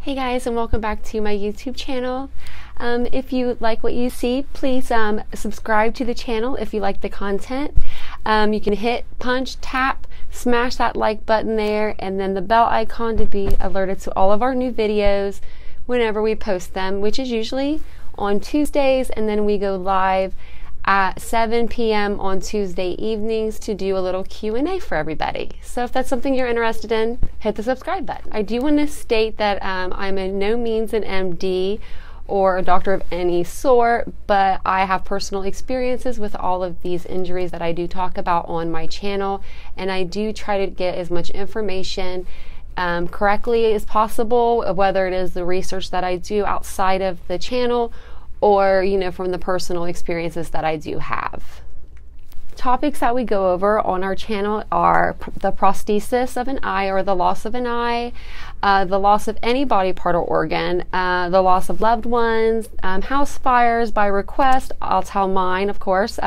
Hey guys, and welcome back to my YouTube channel. If you like what you see, please subscribe to the channel if you like the content. You can hit, punch, tap, smash that like button there, and then the bell icon to be alerted to all of our new videos whenever we post them, which is usually on Tuesdays, and then we go live at 7 p.m. on Tuesday evenings to do a little Q&A for everybody. So if that's something you're interested in, hit the subscribe button. I do want to state that I'm in no means an MD or a doctor of any sort, but I have personal experiences with all of these injuries that I do talk about on my channel, and I do try to get as much information correctly as possible, whether it is the research that I do outside of the channel or, from the personal experiences that I do have. Topics that we go over on our channel are the prosthesis of an eye or the loss of an eye, the loss of any body part or organ, the loss of loved ones, house fires by request, I'll tell mine, of course,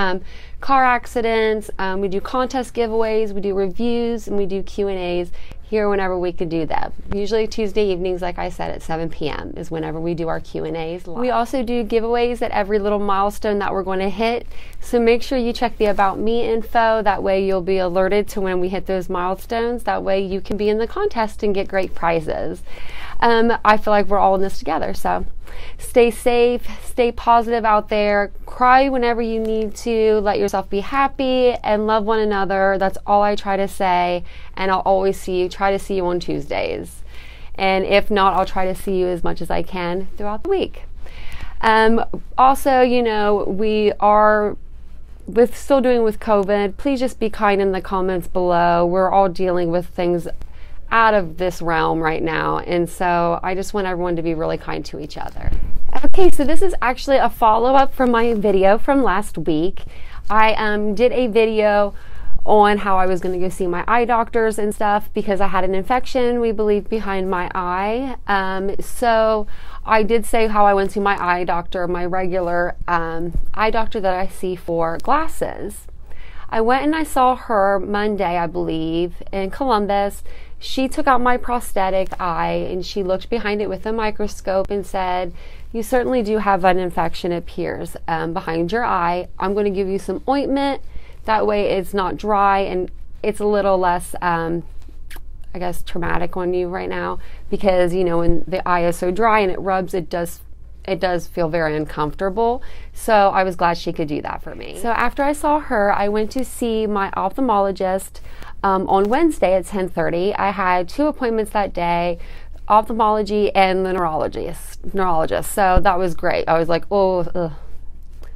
car accidents, we do contest giveaways, we do reviews, and we do Q&As here whenever we could do that. Usually Tuesday evenings, like I said, at 7 p.m. is whenever we do our Q&As live. We also do giveaways at every little milestone that we're going to hit, so make sure you check the About Me info. That way you'll be alerted to when we hit those milestones. That way you can be in the contest and get great prizes. I feel like we're all in this together, so stay safe, stay positive out there, cry whenever you need to, let yourself be happy, and love one another. That's all I try to say, and I'll always try to see you on Tuesdays. And if not, I'll try to see you as much as I can throughout the week. Also, we are still doing with COVID. Please just be kind in the comments below. We're all dealing with things out of this realm right now, and so I just want everyone to be really kind to each other. Okay, so this is actually a follow-up from my video from last week. I did a video on how I was going to go see my eye doctors and stuff because I had an infection, we believe, behind my eye. So I did say how I went to my eye doctor, my regular eye doctor that I see for glasses. I went and I saw her Monday, I believe, in Columbus. She took out my prosthetic eye and she looked behind it with a microscope and said, "You certainly do have an infection, it appears, behind your eye. I'm going to give you some ointment. That way it's not dry and it's a little less, I guess, traumatic on you right now, because, when the eye is so dry and it rubs, it does feel very uncomfortable." So I was glad she could do that for me. So after I saw her, I went to see my ophthalmologist on Wednesday at 10:30. I had 2 appointments that day, ophthalmology and the neurologist. So that was great. I was like,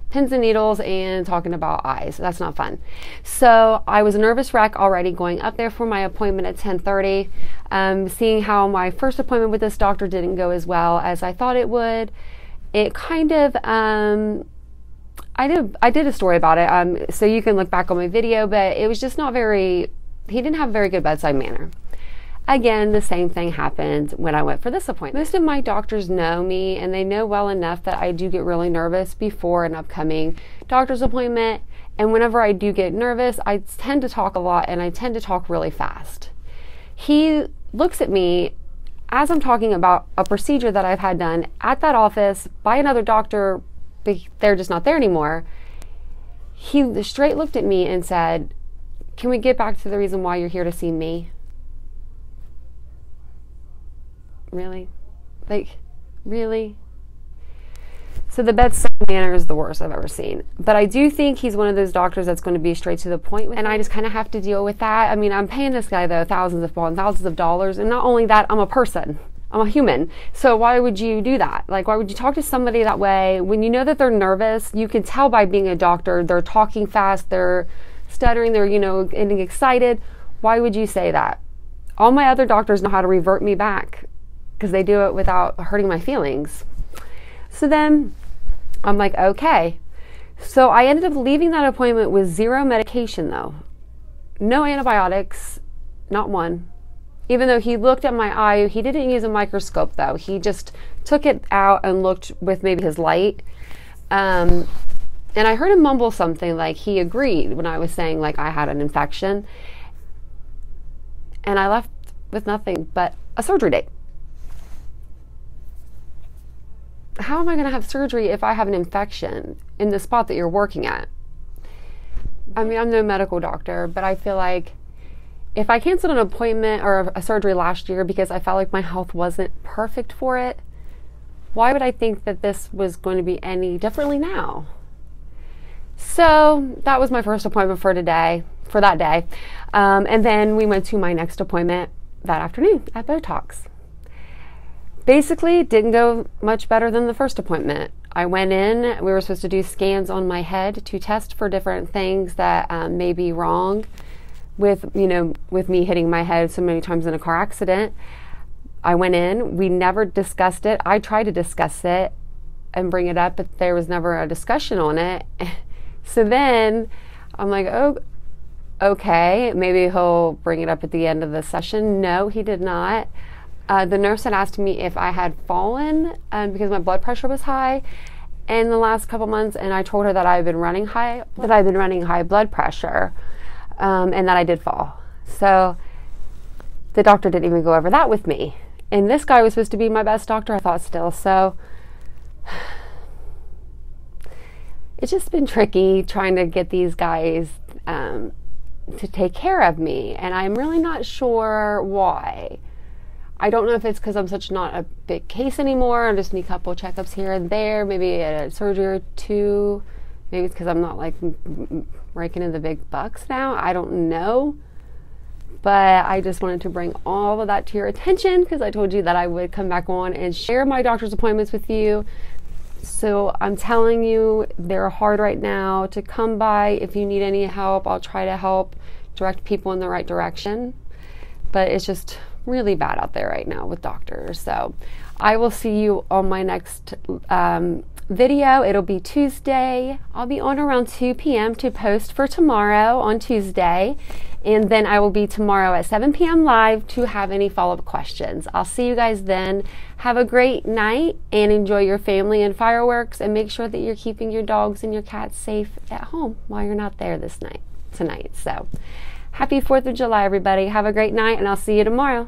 pins and needles and talking about eyes. That's not fun. So I was a nervous wreck already going up there for my appointment at 10:30. Seeing how my first appointment with this doctor didn't go as well as I thought it would. It kind of, I did a story about it, so you can look back on my video, but it was just not he didn't have a very good bedside manner. Again, the same thing happened when I went for this appointment. Most of my doctors know me, and they know well enough that I do get really nervous before an upcoming doctor's appointment, and whenever I do get nervous, I tend to talk a lot, and I tend to talk really fast. He looks at me as I'm talking about a procedure that I've had done at that office by another doctor, but they're just not there anymore. He straight looked at me and said, "Can we get back to the reason why you're here to see me?" Really? Really? So the bedside manner is the worst I've ever seen. But I do think he's one of those doctors that's going to be straight to the point, and I just kind of have to deal with that. I mean, I'm paying this guy, though, thousands of dollars, and not only that, I'm a person. I'm a human. So why would you do that? Like, why would you talk to somebody that way when you know that they're nervous? You can tell by being a doctor. They're talking fast. They're stuttering. They're, getting excited. Why would you say that? All my other doctors know how to revert me back because they do it without hurting my feelings. So then I'm like, okay. So I ended up leaving that appointment with 0 medication, though. No antibiotics, not one. Even though he looked at my eye, he didn't use a microscope, though. He just took it out and looked with maybe his light. And I heard him mumble something like he agreed when I was saying like I had an infection. And I left with nothing but a surgery date. how am I going to have surgery if I have an infection in the spot that you're working at? I mean, I'm no medical doctor, but I feel like if I canceled an appointment or a surgery last year because I felt like my health wasn't perfect for it, why would I think that this was going to be any differently now? So that was my first appointment for that day. And then we went to my next appointment that afternoon at Botox. Basically, it didn't go much better than the first appointment. I went in, we were supposed to do scans on my head to test for different things that may be wrong with me hitting my head so many times in a car accident. I went in, we never discussed it. I tried to discuss it and bring it up, but there was never a discussion on it. So then I'm like, oh, okay, maybe he'll bring it up at the end of the session. No, he did not. The nurse had asked me if I had fallen because my blood pressure was high in the last couple months, and I told her that I had been running high blood pressure, and that I did fall. So the doctor didn't even go over that with me. And this guy was supposed to be my best doctor, I thought still. So it's just been tricky trying to get these guys to take care of me. And I'm really not sure why. I don't know if it's because I'm not a big case anymore. I just need a couple checkups here and there, maybe a surgery or two. Maybe it's because I'm not like raking in the big bucks now. I don't know. But I just wanted to bring all of that to your attention because I told you that I would come back on and share my doctor's appointments with you. So I'm telling you, they're hard right now to come by. If you need any help, I'll try to help direct people in the right direction. But it's just really bad out there right now with doctors. So I will see you on my next video. It'll be Tuesday. I'll be on around 2 p.m. to post for tomorrow on Tuesday. And then I will be tomorrow at 7 p.m. live to have any follow-up questions. I'll see you guys then. Have a great night and enjoy your family and fireworks, and make sure that you're keeping your dogs and your cats safe at home while you're not there tonight. So happy 4th of July, everybody. Have a great night, and I'll see you tomorrow.